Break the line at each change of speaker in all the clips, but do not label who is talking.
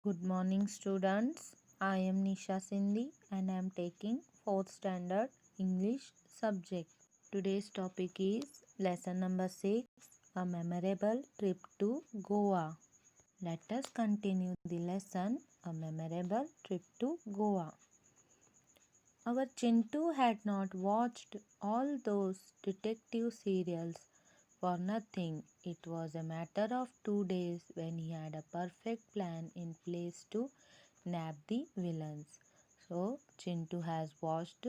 Good morning, students. I am Nisha Sindhi and I am taking 4th standard English subject. Today's topic is lesson number 6, a memorable trip to Goa. Let us continue the lesson, a memorable trip to Goa. Our Chintu had not watched all those detective serials for nothing. It was a matter of 2 days when he had a perfect plan in place to nab the villains. So, Chintu has watched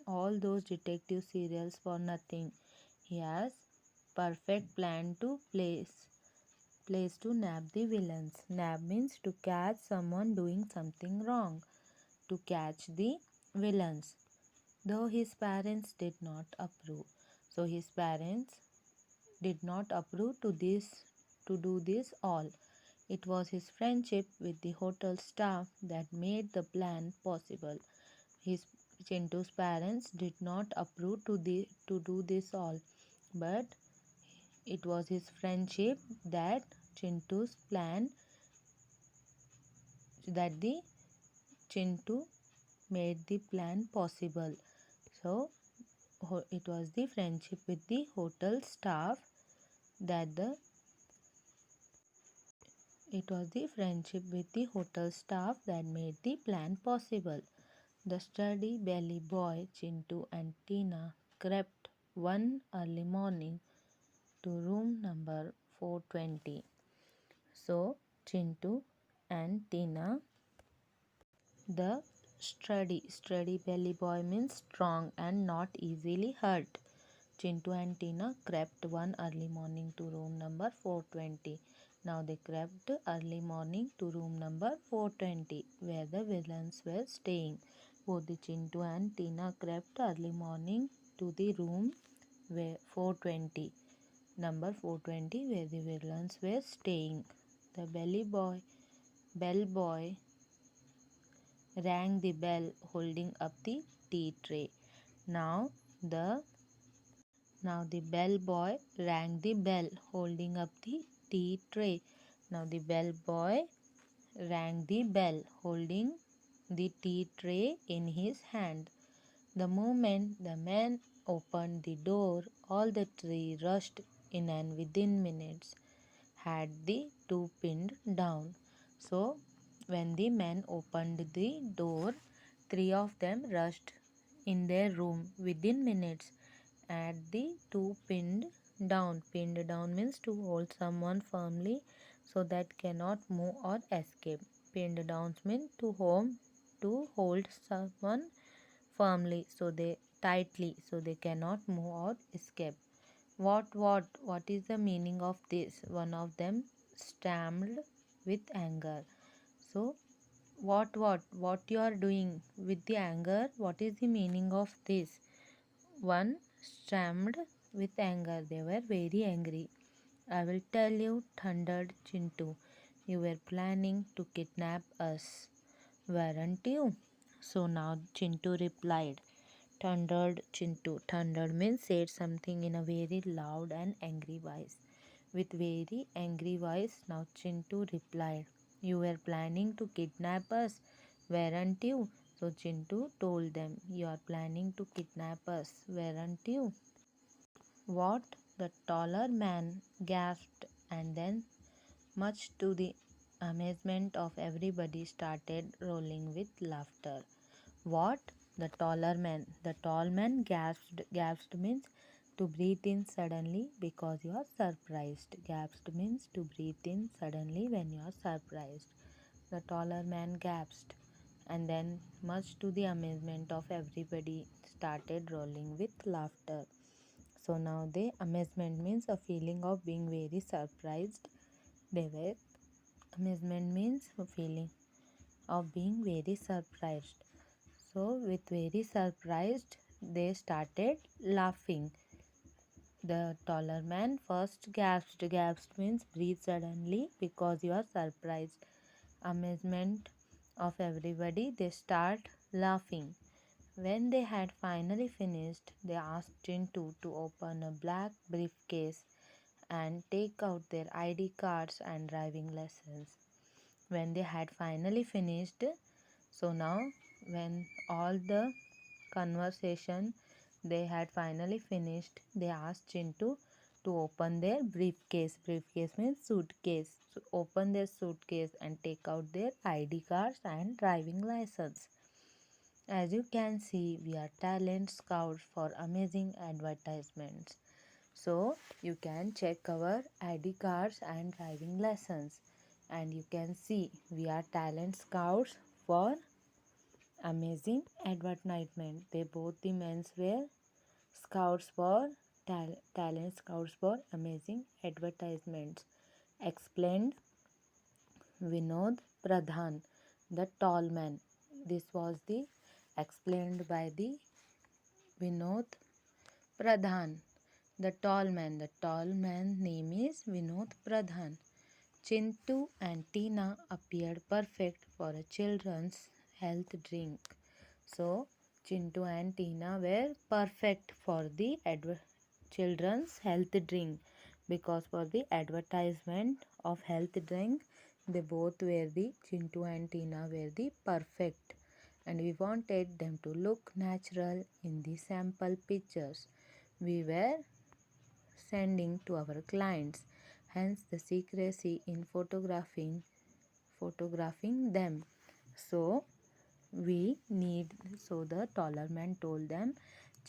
all those detective serials for nothing. He has perfect plan to place to nab the villains. Nab means to catch someone doing something wrong. To catch the villains, though his parents did not approve. So his parents did not approve to do this all. It was his friendship with the hotel staff that made the plan possible. His Chintu's parents did not approve to do this all, but it was his friendship that Chintu's plan that the Chintu made the plan possible. So it was the friendship with the hotel staff that the it was the friendship with the hotel staff that made the plan possible. The sturdy belly boy Chintu and Tina crept one early morning to room number 420. So Chintu and Tina, the sturdy belly boy means strong and not easily hurt. Chintu and Tina crept one early morning to room number 420. Now they crept early morning to room number 420 where the villains were staying. Both the Chintu and Tina crept early morning to the room where 420 number 420 where the villains were staying. The bell boy rang the bell holding up the tea tray. Now the Now the bell boy rang the bell holding up the tea tray. Now the bell boy rang the bell holding the tea tray in his hand. The moment the man opened the door, all the three rushed in and within minutes had the two pinned down. So when the man opened the door, three of them rushed in their room within minutes at the two pinned down. Pinned down means to hold someone firmly so that cannot move or escape. Pinned down means to hold someone firmly so they cannot move or escape. What is the meaning of this? One of them stammered with anger. So what you are doing with the anger? What is the meaning of this? One stammered with anger. They were very angry. I will tell you, thundered Chintu. You were planning to kidnap us, weren't you? So now Chintu replied. Thundered Chintu. Thundered means said something in a very loud and angry voice. With very angry voice, now Chintu replied. You were planning to kidnap us, weren't you? So Chintu told them, you are planning to kidnap us, weren't you? What? The taller man gasped and then, much to the amazement of everybody, started rolling with laughter. What? The taller man. The tall man gasped. Gasped means to breathe in suddenly because you are surprised. Gasped means to breathe in suddenly when you are surprised. The taller man gasped and then, much to the amazement of everybody, started rolling with laughter. So now the amazement means a feeling of being very surprised. They were Amazement means a feeling of being very surprised. So with very surprised they started laughing. The taller man first gasped. Gasped means breathe suddenly because you are surprised. Amazement of everybody, they start laughing. When they had finally finished, they asked Chintu to open a black briefcase and take out their ID cards and driving lessons. when they had finally finished, so now when all the conversation they had finally finished, they asked Chintu to open their briefcase. Briefcase means suitcase. So open their suitcase and take out their ID cards and driving license. As you can see, we are talent scouts for amazing advertisements. So you can check our ID cards and driving lessons, and you can see we are talent scouts for amazing advertisement. They both the menswear scouts for talent scouts for amazing advertisements. Explained Vinod Pradhan, the tall man. This was the explained by the Vinod Pradhan, the tall man. The tall man's name is Vinod Pradhan. Chintu and Tina appeared perfect for a children's health drink. So, Chintu and Tina were perfect for the children's health drink, because for the advertisement of health drink, they both were the Chintu and Tina were the perfect, and we wanted them to look natural in the sample pictures we were sending to our clients. Hence the secrecy in photographing them. So the taller man told them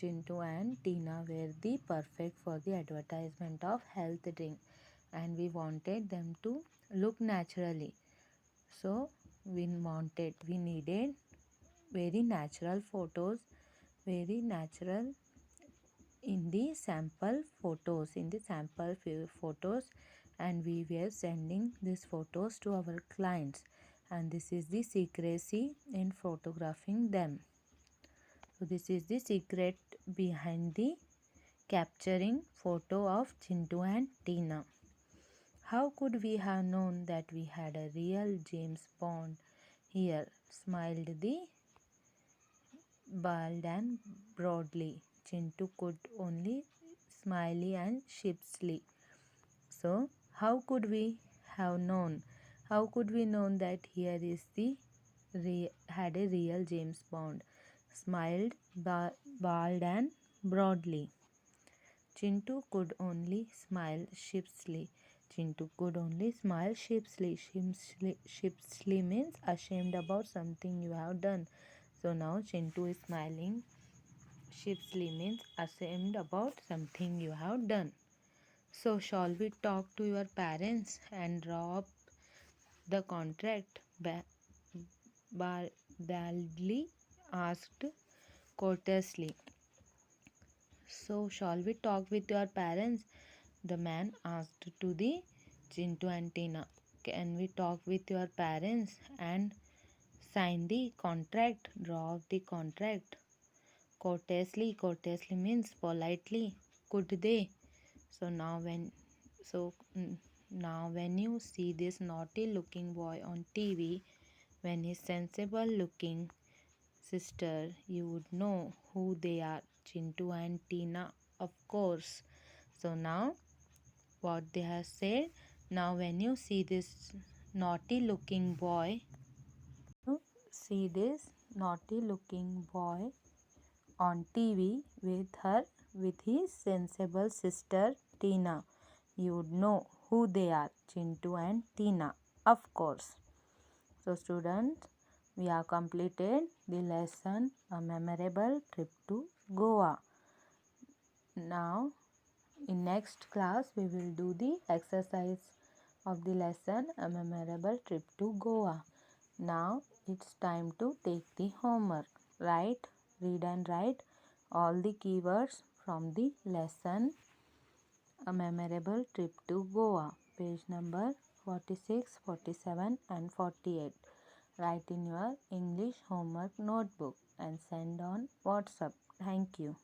Chintu and Tina were the perfect for the advertisement of health drink, and we wanted them to look naturally. So we needed very natural photos, very natural in the sample photos, and we were sending these photos to our clients, and this is the secrecy in photographing them. So this is the secret behind the capturing photo of Chintu and Tina. How could we have known that we had a real James Bond here? Smiled the bald and broadly. Chintu could only smiley and sheepishly. So how could we have known? How could we know that here is the had a real James Bond? Smiled bald and broadly. Chintu could only smile sheepishly. Chintu could only smile sheepishly. Sheepishly means ashamed about something you have done. So now Chintu is smiling. Sheepishly means ashamed about something you have done. So shall we talk to your parents and draw up the contract? Baldly asked courteously. So shall we talk with your parents? The man asked to the Chintu and Tina. Can we talk with your parents and sign the contract? Draw up the contract. Courteously means politely. Could they? So now so now when you see this naughty looking boy on TV, when his sensible looking sister, you would know who they are. Chintu and Tina, of course. So now what they have said, now when you see this naughty looking boy, see this naughty looking boy on TV with his sensible sister Tina, you would know who they are, Chintu and Tina, of course. So students, we have completed the lesson A Memorable Trip to Goa. Now in next class we will do the exercise of the lesson A Memorable Trip to Goa. Now it's time to take the homework. Read and write all the keywords from the lesson A Memorable Trip to Goa, page number 46, 47 and 48. Write in your English homework notebook and send on WhatsApp. Thank you.